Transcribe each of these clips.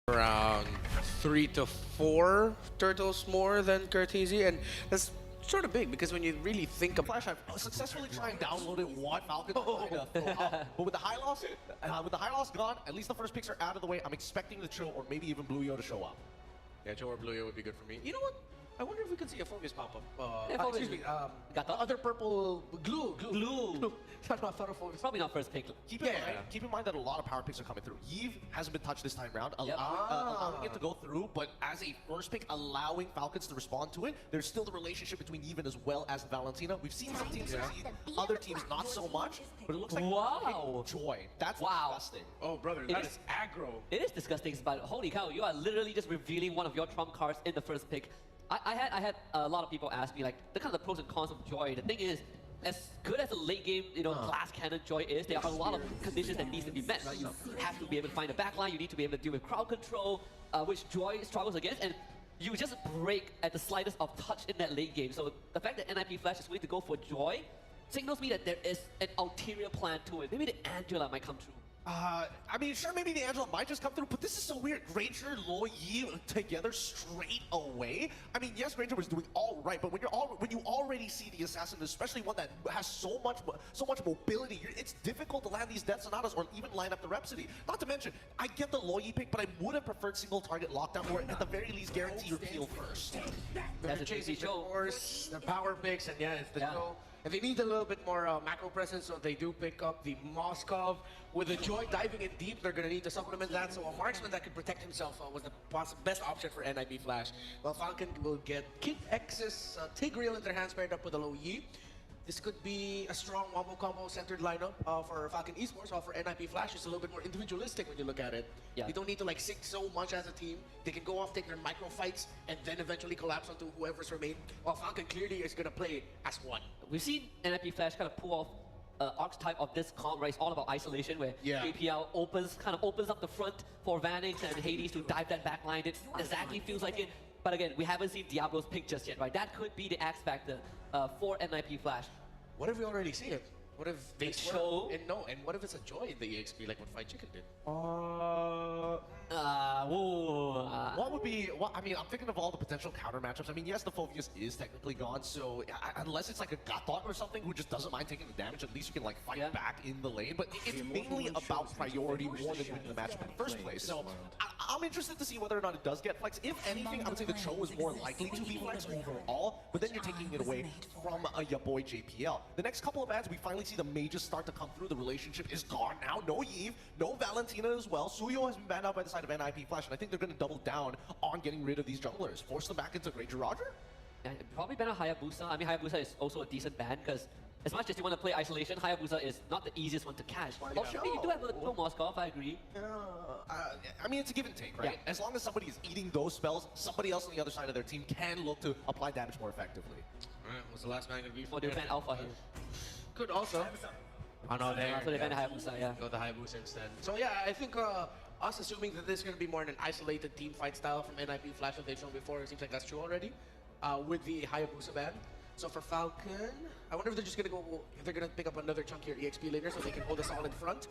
around 3 to 4 turtles more than Curtese, and that's sort of big because when you really think of Flash, I've successfully tried and downloaded one Falcon, but with the high loss gone, at least the first picks are out of the way. I'm expecting the Chill or maybe even Blue Yo to show up. Yeah, Joe or Blue Yo would be good for me. You know what? I wonder if we could see a focus pop up. Yeah, focus. Excuse me. Got the that? other purple glue. I thought of focus. Probably not first pick. Keep in mind that a lot of power picks are coming through. Yves hasn't been touched this time around, Yep. allowing it to go through, but as a first pick, allowing Falcons to respond to it, there's still the relationship between Yves as well as Valentina. We've seen some teams succeed, other teams not so much, but it looks like Wow. Joy. That's Wow. disgusting. Oh, brother, that is aggro. It is disgusting, but holy cow, you are literally just revealing one of your trump cards in the first pick. I had a lot of people ask me like the kind of the pros and cons of Joy. The thing is, as good as a late game, glass cannon Joy is, there are a lot of conditions that needs to be met, right? You have to be able to find a backline, you need to be able to deal with crowd control, which Joy struggles against, and you just break at the slightest of touch in that late game. So the fact that NIP Flash is willing to go for Joy signals me that there is an ulterior plan to it. Maybe the Angela might come true. I mean, sure, maybe the Angela might just come through, but this is so weird. Granger, Lo Yi together straight away. I mean, yes, Granger was doing all right, but when you already see the assassin, especially one that has so much mobility, it's difficult to land these Death Sonatas or even line up the Rhapsody. Not to mention, I get the Lo Yi pick, but I would have preferred single target lockdown, or at the very least guarantee your peel first. That's a chasing juicy show. of course, the power picks, and yeah, it's the Yeah. show. And they need a little bit more macro presence, so they do pick up the Moskov. With the Joy diving in deep, they're going to need to supplement that. So a marksman that could protect himself was the best option for NIP Flash. Well, Falcon will get Kid X's Tigreal in their hands paired up with a Lo Yi. This could be a strong wombo combo centered lineup for Falcon Esports, while for NIP Flash it's a little bit more individualistic when you look at it. Yeah. They don't need to like sync so much as a team. They can go off, take their micro fights, and then eventually collapse onto whoever's remained. While Falcon clearly is going to play as one. We've seen NIP Flash kind of pull off archetype of this comp, right? It's all about isolation, where JPL opens up the front for Vanix and Hades to dive that back line. It exactly feels like it. But again, we haven't seen Diablo's pick just yet, right? That could be the X factor for NIP Flash. What if we already see it? What if they show? And what if it's a Joy in the EXP like what Fried Chicken did? What would be? I mean, I'm thinking of all the potential counter matchups. I mean, yes, the Phobius is technically gone, so unless it's like a Gatot or something who just doesn't mind taking the damage, at least you can like fight back in the lane. But it's mainly about priority more than winning the matchup in the first place. So I'm interested to see whether or not it does get flex. If anything, I would say the Cho is more likely to be flex overall, but then you're taking it away from your boy JPL. The next couple of ads, we finally see the mages start to come through. The relationship is gone now. No Yves, no Valentina as well. Suyo has been banned out by the side of NIP Flash, and I think they're going to double down on getting rid of these junglers. Force them back into Granger Roger? And probably ban a Hayabusa. I mean, Hayabusa is also a decent ban, because as much as you want to play isolation, Hayabusa is not the easiest one to catch. Oh, sure, you do have a little Moskov, I agree. I mean, it's a give and take, right? Yeah. As long as somebody is eating those spells, somebody else on the other side of their team can look to apply damage more effectively. Alright, what's the last man going to be? Or do ban Alpha here. Could also. Oh no, So they ban Hayabusa, yeah. Go the Hayabusa instead. So yeah, I think us assuming that this is going to be more an isolated team fight style from NIP Flash that they've shown before, it seems like that's true already. With the Hayabusa ban. So for Falcon, I wonder if they're just going to go, if they're going to pick up another chunkier EXP later so they can hold us all in front.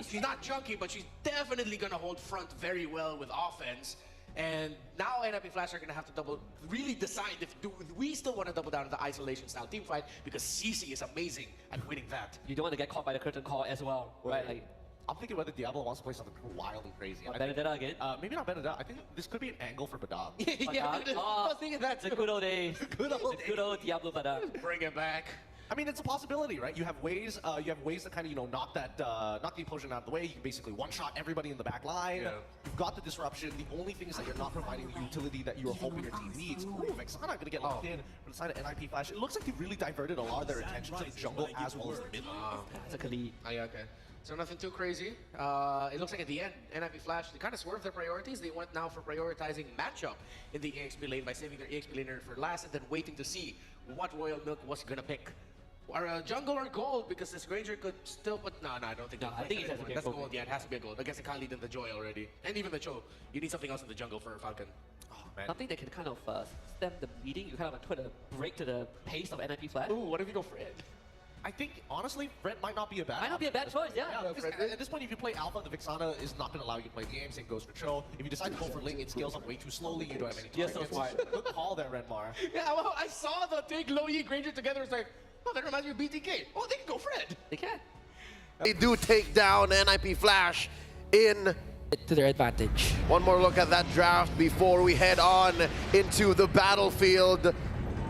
She's not chunky, but she's definitely going to hold front very well with offense. And now NIP Flash are going to have to really decide if do we still want to double down on the isolation style team fight, because CC is amazing at winning that. You don't want to get caught by the curtain call as well, right? Like, I'm thinking whether Diablo wants to play something wild and crazy. Benedetta again? Maybe not Benedetta. I think this could be an angle for Badab. Yeah, I was thinking that too. The good old days. Good old the good old Diablo Badab. Bring it back. I mean, it's a possibility, right? You have ways to kind of, knock the implosion out of the way. You can basically one-shot everybody in the back line. Yeah. You've got the disruption. The only thing is that you're not providing the utility that you were hoping your team needs. Ooh, Vexana going to get locked in from the side of NIP Flash. It looks like they've really diverted a lot of their attention to the jungle as well as the mid. That's a Khalid. Oh, yeah, okay. So nothing too crazy. It looks like at the end, NIP Flash, they kind of swerved their priorities. They went now for prioritizing matchup in the EXP lane by saving their EXP laner for last and then waiting to see what Royal Milk was going to pick. Or jungle or gold, because this Granger could still put... No, I don't think... No, I think it has to be a That's gold. gold. Yeah, it has to be a gold. I guess it can't lead in the Joy already. And even the Cho. You need something else in the jungle for Falcon. Oh, man. Something that can kind of stem the bleeding. You kind of put a break to the pace of NIP Flash. Ooh, what if you go for it? I think, honestly, Fred might not be a bad Might not be a bad choice, yeah. Yeah, because at this point, if you play Alpha, the Vixana is not going to allow you to play the game. Same goes for Cho. If you decide to go for Ling, it scales up way too slowly. You don't have any You're so targets. smart. Good call there, Redmar. Yeah, well, I saw the take Low Yi Granger together. It's like, oh, that reminds me of BTK. Oh, they can go Fred. They can. They do take down NIP Flash in. To their advantage. One more look at that draft before we head on into the battlefield.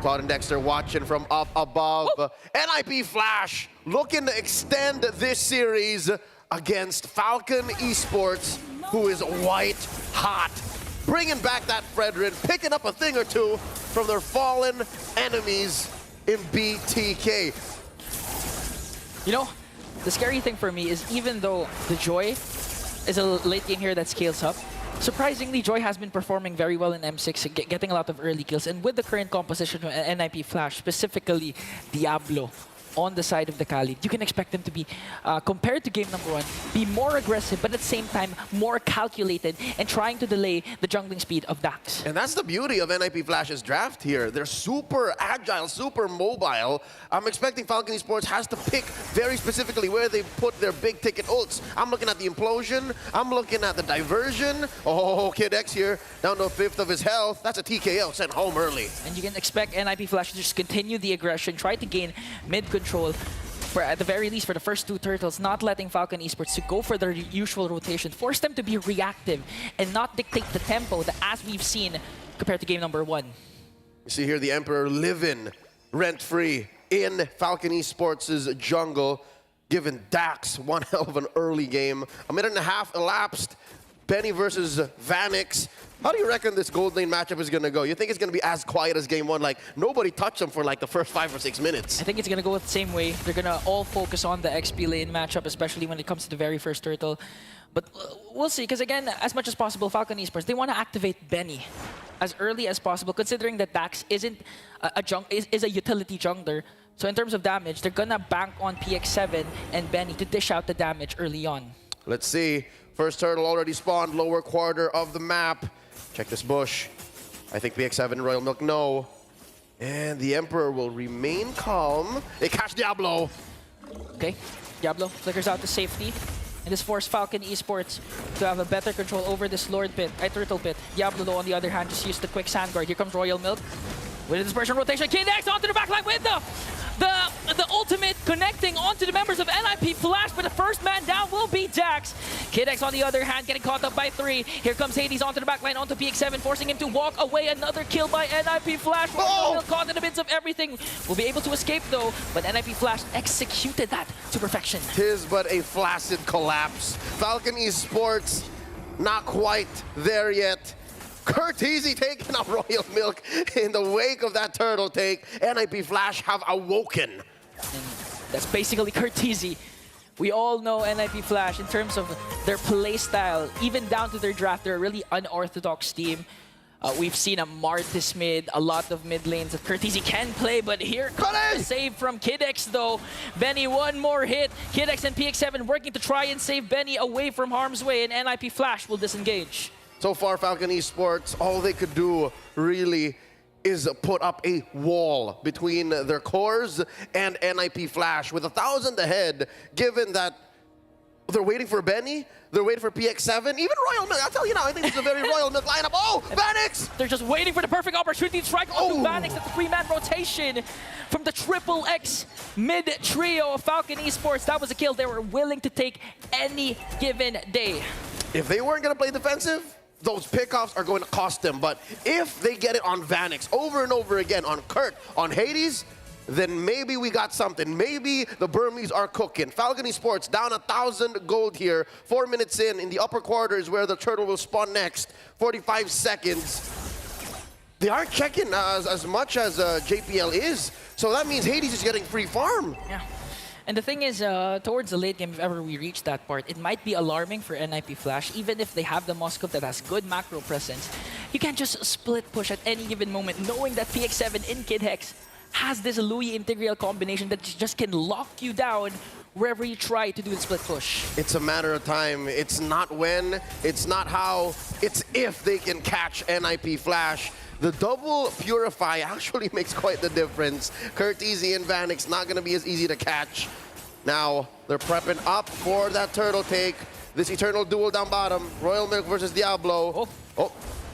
Claude and Dexter watching from up above. Woo! NIP Flash looking to extend this series against Falcon Esports, who is white hot. Bringing back that Fredrin, picking up a thing or two from their fallen enemies in BTK. You know, the scary thing for me is even though the Joy is a late game here that scales up, surprisingly, Joy has been performing very well in M6, getting a lot of early kills. And with the current composition of NIP Flash, specifically Diablo, on the side of the Khalid, you can expect them to be, compared to game number 1, be more aggressive, but at the same time, more calculated and trying to delay the jungling speed of Dax. And that's the beauty of NIP Flash's draft here. They're super agile, super mobile. I'm expecting Falcon Esports has to pick very specifically where they put their big ticket ults. I'm looking at the implosion. I'm looking at the diversion. Oh, Kid X here, down to a fifth of his health. That's a TKO sent home early. And you can expect NIP Flash to just continue the aggression, try to gain mid control, for at the very least for the first 2 turtles, not letting Falcon Esports to go for their usual rotation, force them to be reactive and not dictate the tempo that as we've seen compared to game number 1. You see here the Emperor living rent-free in Falcon Esports' jungle, giving Dax one hell of an early game. A minute and a half elapsed. Benny versus Vanix. How do you reckon this gold lane matchup is going to go? You think it's going to be as quiet as game 1? Like, nobody touched them for like the first 5 or 6 minutes. I think it's going to go the same way. They're going to all focus on the XP lane matchup, especially when it comes to the very first turtle. But we'll see, because again, as much as possible, Falcon Esports, they want to activate Benny as early as possible, considering that Dax isn't is a utility jungler. So in terms of damage, they're going to bank on PX7 and Benny to dish out the damage early on. Let's see. First turtle already spawned, lower quarter of the map. Check this bush. I think PX7 Royal Milk, no. And the Emperor will remain calm. They catch Diablo. Okay, Diablo flickers out to safety. And this forced Falcon Esports to have a better control over this Lord Pit, Turtle Pit. Diablo, though, on the other hand, just used the quick Sand Guard. Here comes Royal Milk. With a dispersion rotation, KDX onto the backline with the ultimate connecting onto the members of NIP Flash, but the first man down will be Dax. KidX on the other hand getting caught up by 3. Here comes Hades onto the backline, onto PX7, forcing him to walk away. Another kill by NIP Flash. Royal caught in the midst of everything. Will be able to escape though, but NIP Flash executed that to perfection. Tis but a flaccid collapse. Falcon Esports not quite there yet. Curteasy taking out Royal Milk in the wake of that turtle take. NIP Flash have awoken. And that's basically Curteasy. We all know NIP Flash in terms of their play style, even down to their draft. They're a really unorthodox team. We've seen a Martis mid, a lot of mid lanes that Curteasy can play, but here comes the save from KidX though. Benny, one more hit. KidX and PX7 working to try and save Benny away from harm's way, and NIP Flash will disengage. So far, Falcon Esports, all they could do really is put up a wall between their cores and NIP Flash with 1,000 ahead, given that they're waiting for Benny, they're waiting for PX7, even Royal Milk. I'll tell you now, I think it's a very Royal Milk lineup. Oh, Vanix! They're just waiting for the perfect opportunity to strike onto Vanix at the 3-man rotation from the Triple X mid-trio of Falcon Esports. That was a kill they were willing to take any given day. If they weren't going to play defensive, those pickoffs are going to cost them. But if they get it on Vanix over and over again, on Kurt, on Hades, then maybe we got something. Maybe the Burmese are cooking. Falcon Esports down 1,000 gold here. 4 minutes in the upper quarters where the turtle will spawn next. 45 seconds. They aren't checking as much as JPL is. So that means Hades is getting free farm. Yeah. And the thing is, towards the late game, if ever we reach that part, it might be alarming for NIP Flash, even if they have the Moskov that has good macro presence. You can't just split push at any given moment, knowing that PX7 in Kid Hex has this Louis integral combination that just can lock you down wherever you try to do the split push. It's a matter of time. It's not when, it's not how, it's if they can catch NIP Flash. The double Purify actually makes quite the difference. Curteasy and Vanix not going to be as easy to catch. Now, they're prepping up for that turtle take. This Eternal duel down bottom. Royal Milk versus Diablo. Oh.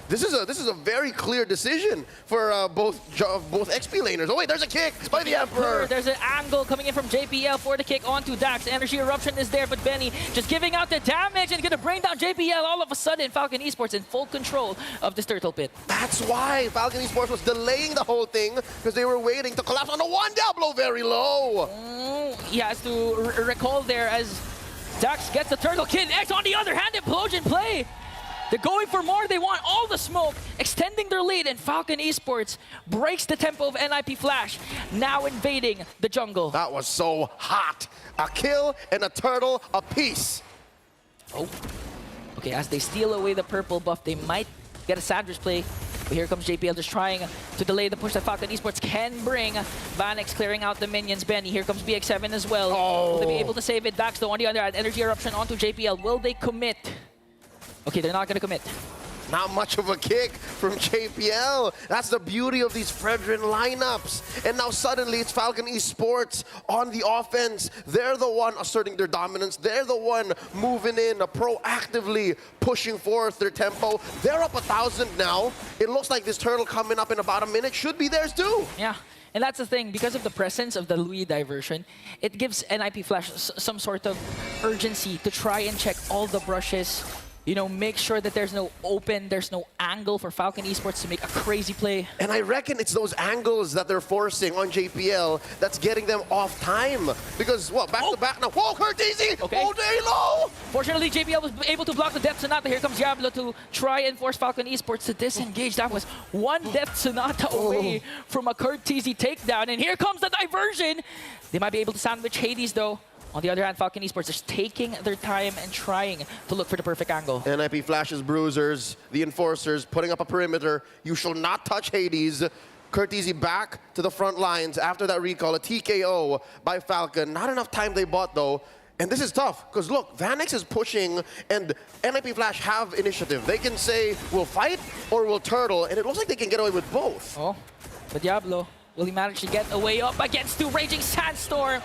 This is a very clear decision for both XP laners. Oh wait, there's a kick by the Emperor. There's an angle coming in from JPL for the kick onto Dax. Energy Eruption is there, but Benny just giving out the damage and gonna bring down JPL. All of a sudden, Falcon Esports in full control of this turtle pit. That's why Falcon Esports was delaying the whole thing, because they were waiting to collapse on the one. Diablo very low. He has to recall there as Dax gets the turtle kill. X on the other hand, Implosion play. They're going for more. They want all the smoke, extending their lead, and Falcon Esports breaks the tempo of NIP Flash, now invading the jungle. That was so hot. A kill and a turtle apiece. Oh. Okay, as they steal away the purple buff, they might get a sandwich play. But here comes JPL just trying to delay the push that Falcon Esports can bring. Vanix clearing out the minions. Benny, here comes BX7 as well. Will they be able to save it? Dax, though, on the other hand, Energy Eruption onto JPL. Will they commit? Okay, they're not going to commit. Not much of a kick from JPL. That's the beauty of these Fredrin lineups. And now suddenly it's Falcon Esports on the offense. They're the one asserting their dominance. They're the one moving in, proactively pushing forth their tempo. They're up 1,000 now. It looks like this turtle coming up in about a minute should be theirs too. Yeah. And that's the thing, because of the presence of the Louis diversion, it gives NIP Flash some sort of urgency to try and check all the brushes. You know, make sure that there's no open, there's no angle for Falcon Esports to make a crazy play. And I reckon it's those angles that they're forcing on JPL that's getting them off time. Because, well, back to back now. Whoa, Curteasy! Okay. Oh, day low! Fortunately, JPL was able to block the Death Sonata. Here comes Diablo to try and force Falcon Esports to disengage. That was one Death Sonata away from a Curteasy takedown. And here comes the diversion. They might be able to sandwich Hades, though. On the other hand, Falcon Esports is taking their time and trying to look for the perfect angle. NIP Flash's bruisers, the enforcers, putting up a perimeter. You shall not touch Hades. Curteasy back to the front lines after that recall. A TKO by Falcon. Not enough time they bought, though. And this is tough, because look, Vanix is pushing, and NIP Flash have initiative. They can say, we'll fight, or we'll turtle, and it looks like they can get away with both. Oh, but Diablo, will he manage to get away up against two Raging Sandstorm?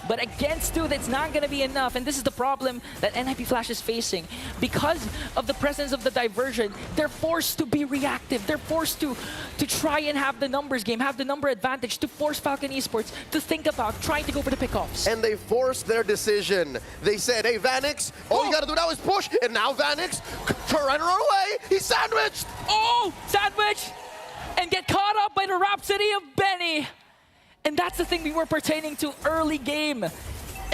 But against two, that's not going to be enough. And this is the problem that NIP Flash is facing. Because of the presence of the diversion, they're forced to be reactive. They're forced to try and have the numbers game, have the number advantage, to force Falcon Esports to think about trying to go for the pickoffs. And they forced their decision. They said, hey, Vanix, all you got to do now is push. And now Vanix, trying to run away. He's sandwiched. Oh, sandwich! And get caught up by the Rhapsody of Benny. And that's the thing we were pertaining to early game.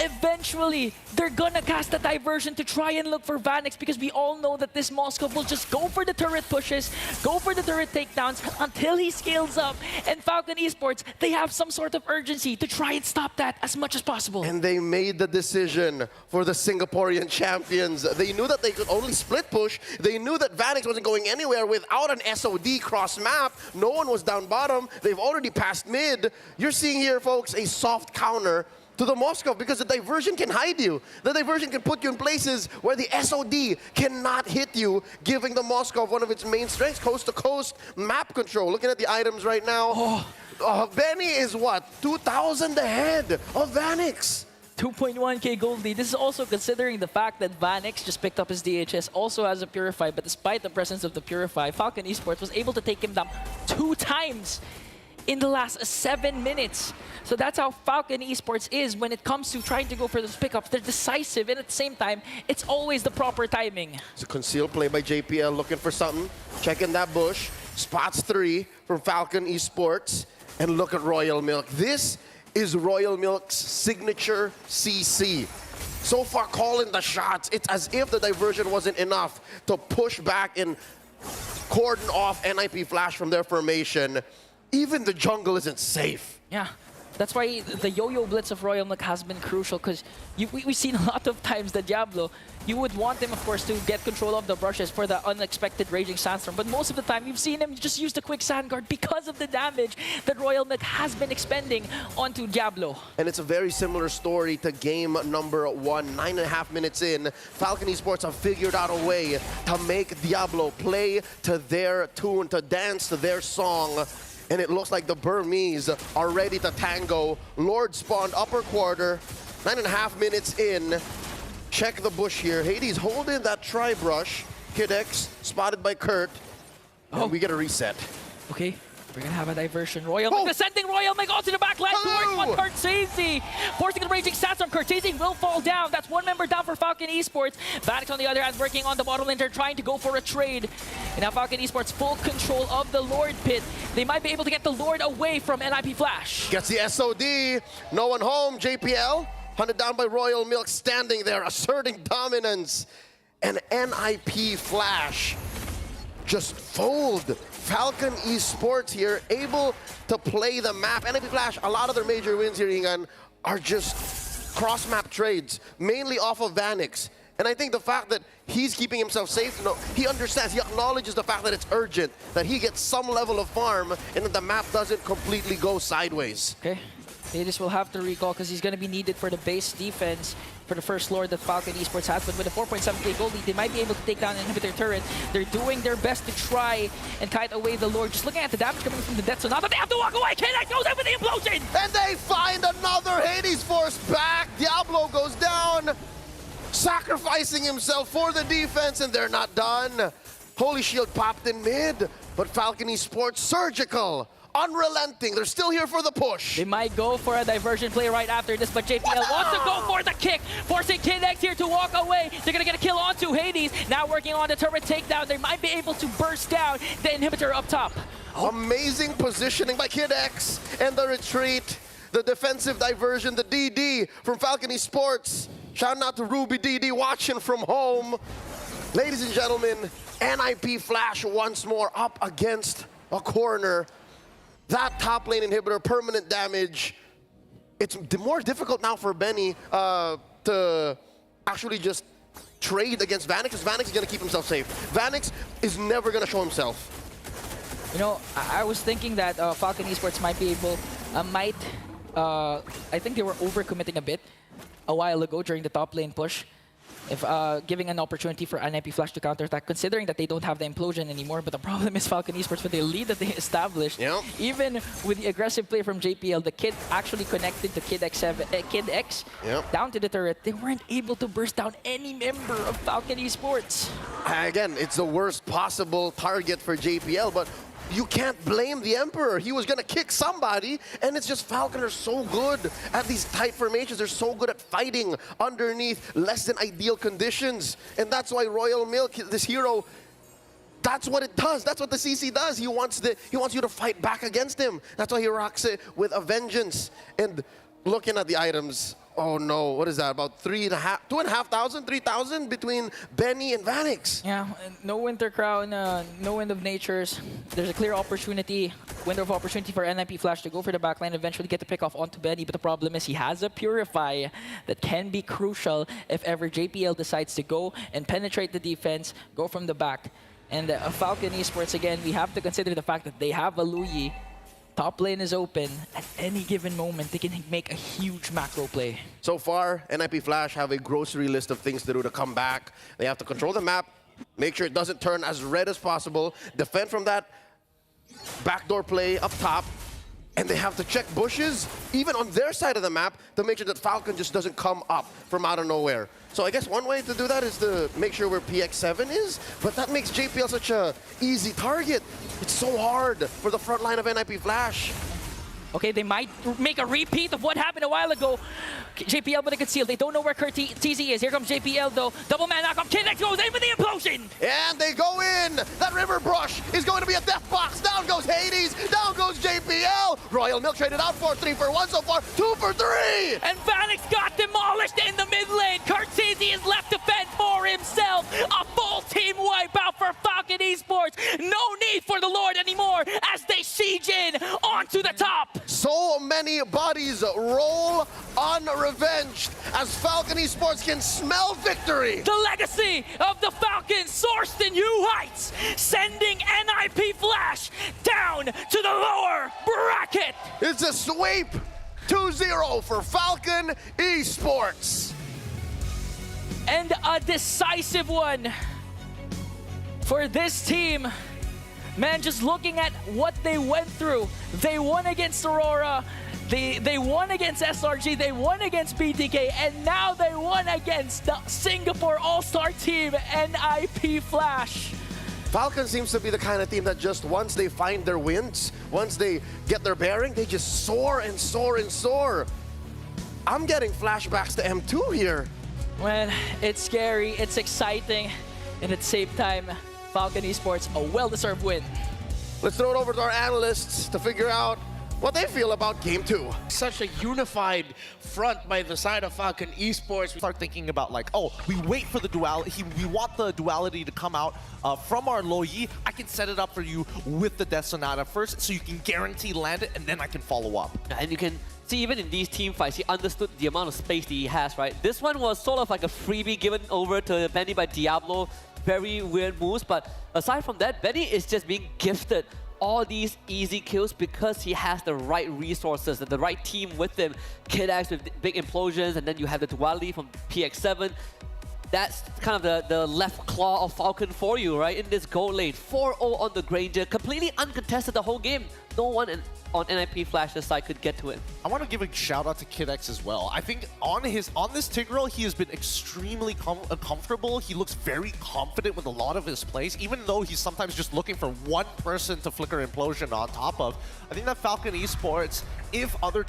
Eventually, they're gonna cast a diversion to try and look for Vanix, because we all know that this Moscow will just go for the turret pushes, go for the turret takedowns until he scales up. And Falcon Esports, they have some sort of urgency to try and stop that as much as possible. And they made the decision for the Singaporean champions. They knew that they could only split push. They knew that Vanix wasn't going anywhere without an SOD cross map. No one was down bottom. They've already passed mid. You're seeing here, folks, a soft counter to the Moscow, because the diversion can hide you. The diversion can put you in places where the SOD cannot hit you, giving the Moscow one of its main strengths, coast-to-coast map control. Looking at the items right now, Benny is what, 2,000 ahead of Vanix. 2.1k gold lead. This is also considering the fact that Vanix just picked up his DHS, also has a Purify, but despite the presence of the Purify, Falcon Esports was able to take him down 2 times in the last 7 minutes. So that's how Falcon Esports is when it comes to trying to go for those pickups. They're decisive, and at the same time, it's always the proper timing. It's a concealed play by JPL, looking for something. Checking that bush. Spots 3 from Falcon Esports. And look at Royal Milk. This is Royal Milk's signature CC. So far, calling the shots. It's as if the diversion wasn't enough to push back and cordon off NIP Flash from their formation. Even the jungle isn't safe. Yeah. That's why the yo-yo blitz of Royal Milk has been crucial, because we've seen a lot of times that Diablo, you would want him, of course, to get control of the brushes for the unexpected Raging Sandstorm. But most of the time, you've seen him just use the quick Sand Guard because of the damage that Royal Milk has been expending onto Diablo. And it's a very similar story to game number 1. 9.5 minutes in, Falcon Esports have figured out a way to make Diablo play to their tune, to dance to their song. And it looks like the Burmese are ready to tango. Lord spawned upper quarter, 9.5 minutes in. Check the bush here. Hades holding that tri-brush. Kid X spotted by Kurt. And we get a reset. Okay, we're gonna have a diversion. Royal Milk descending Royal Milk onto the back line towards one Cortese. Forcing the Raging Sandstorm. Cortese will fall down. That's one member down for Falcon Esports. Vanix on the other hand working on the bottom lane. They're trying to go for a trade. And now Falcon Esports full control of the Lord pit. They might be able to get the Lord away from NIP Flash. Gets the SOD. No one home. JPL hunted down by Royal Milk, standing there asserting dominance. And NIP Flash just fold. Falcon Esports here, able to play the map. NIP Flash, a lot of their major wins here, Ingan, are just cross-map trades, mainly off of Vanix. And I think the fact that he's keeping himself safe, he understands, he acknowledges the fact that it's urgent, that he gets some level of farm, and that the map doesn't completely go sideways. Okay, Hades will have to recall because he's going to be needed for the base defense for the first Lord that Falcon Esports has. But with a 4.7k gold lead, they might be able to take down an inhibitor turret. They're doing their best to try and kite away the Lord. Just looking at the damage coming from the Death Sonata, they have to walk away. KNX goes in with the implosion! And they find another Hades Force back. Diablo goes down, sacrificing himself for the defense, and they're not done. Holy Shield popped in mid, but Falcon Esports surgical. Unrelenting, they're still here for the push. They might go for a diversion play right after this, but JPL wants to go for the kick, forcing KNX here to walk away. They're gonna get a kill onto Hades. Now working on the turret takedown. They might be able to burst down the inhibitor up top. Amazing positioning by Kid X and the retreat. The defensive diversion, the DD from Falcon Esports. Shout out to Ruby DD watching from home. Ladies and gentlemen, NIP Flash once more up against a corner. That top lane inhibitor, permanent damage. It's more difficult now for Benny to actually just trade against Vanix, because Vanix is going to keep himself safe. Vanix is never going to show himself. You know, I was thinking that Falcon Esports might be able, I think they were overcommitting a bit a while ago during the top lane push. If giving an opportunity for NIP Flash to counterattack, considering that they don't have the implosion anymore. But the problem is Falcon Esports, with the lead that they established, even with the aggressive play from JPL, the Kid actually connected to Kid X down to the turret. They weren't able to burst down any member of Falcon Esports. Again, it's the worst possible target for JPL, but you can't blame the Emperor. He was going to kick somebody, and it's just Falcon are so good at these tight formations. They're so good at fighting underneath less than ideal conditions. And that's why Royal Milk, this hero, that's what it does. That's what the CC does. He wants you to fight back against him. That's why he rocks it with a vengeance. And looking at the items, oh no, what is that? About 2,500, 3,000 between Benny and Vanix. Yeah, no Winter Crown, no Wind of Natures. There's a clear opportunity, window of opportunity for NIP Flash to go for the backline, eventually get the pick off onto Benny. But the problem is he has a Purify that can be crucial if ever JPL decides to go and penetrate the defense, go from the back. And Falcon Esports, again, we have to consider the fact that they have a Luyi. Top lane is open. At any given moment, they can make a huge macro play. So far, NIP Flash have a grocery list of things to do to come back. They have to control the map, make sure it doesn't turn as red as possible, defend from that backdoor play up top, and they have to check bushes, even on their side of the map, to make sure that Falcon just doesn't come up from out of nowhere. So I guess one way to do that is to make sure where PX7 is, but that makes JPL such a easy target. It's so hard for the front line of NIP Flash. Okay, they might make a repeat of what happened a while ago. JPL with a conceal. They don't know where TZ is. Here comes JPL though. Double man knock up. KNX goes in with the implosion. And they go in. That river brush is going to be a death box. Down goes Hades. Down goes JPL. Royal Milk traded out for 3 for 1 so far. 2 for 3. And Vanix got demolished in the mid lane. Cortese is left to fend for himself. A full team wipeout for Falcon Esports. No need for the Lord anymore as they siege in onto the top. So many bodies bodies roll unrevenged as Falcon Esports can smell victory. The legacy of the Falcons sourced to new heights, sending NIP Flash down to the lower bracket. It's a sweep, 2-0 for Falcon Esports. And a decisive one for this team. Man, just looking at what they went through. They won against Aurora, they won against SRG, they won against BTK, and now they won against the Singapore All-Star team, NIP Flash. Falcon seems to be the kind of team that just once they find their wins, once they get their bearing, they just soar and soar and soar. I'm getting flashbacks to M2 here. Man, it's scary, it's exciting, and at the same time, Falcon Esports, a well-deserved win. Let's throw it over to our analysts to figure out what they feel about Game 2. Such a unified front by the side of Falcon Esports. Start thinking about like, oh, we wait for the duality. We want the duality to come out from our Lo Yi. I can set it up for you with the Death Sonata first, so you can guarantee land it, and then I can follow up. And you can see even in these team fights, he understood the amount of space that he has, right? This one was sort of like a freebie given over to Benny by Diablo. Very weird moves, but aside from that, Benny is just being gifted all these easy kills because he has the right resources and the right team with him. Kid X with big implosions, and then you have the duality from PX7. That's kind of the left claw of Falcon for you, right? In this gold lane, 4-0 on the Granger, completely uncontested the whole game. No one on NIP Flash's side could get to it. I want to give a shout out to Kid X as well. I think on this Tigreal, he has been extremely comfortable. He looks very confident with a lot of his plays, even though he's sometimes just looking for one person to flicker Implosion on top of. I think that Falcon Esports, if other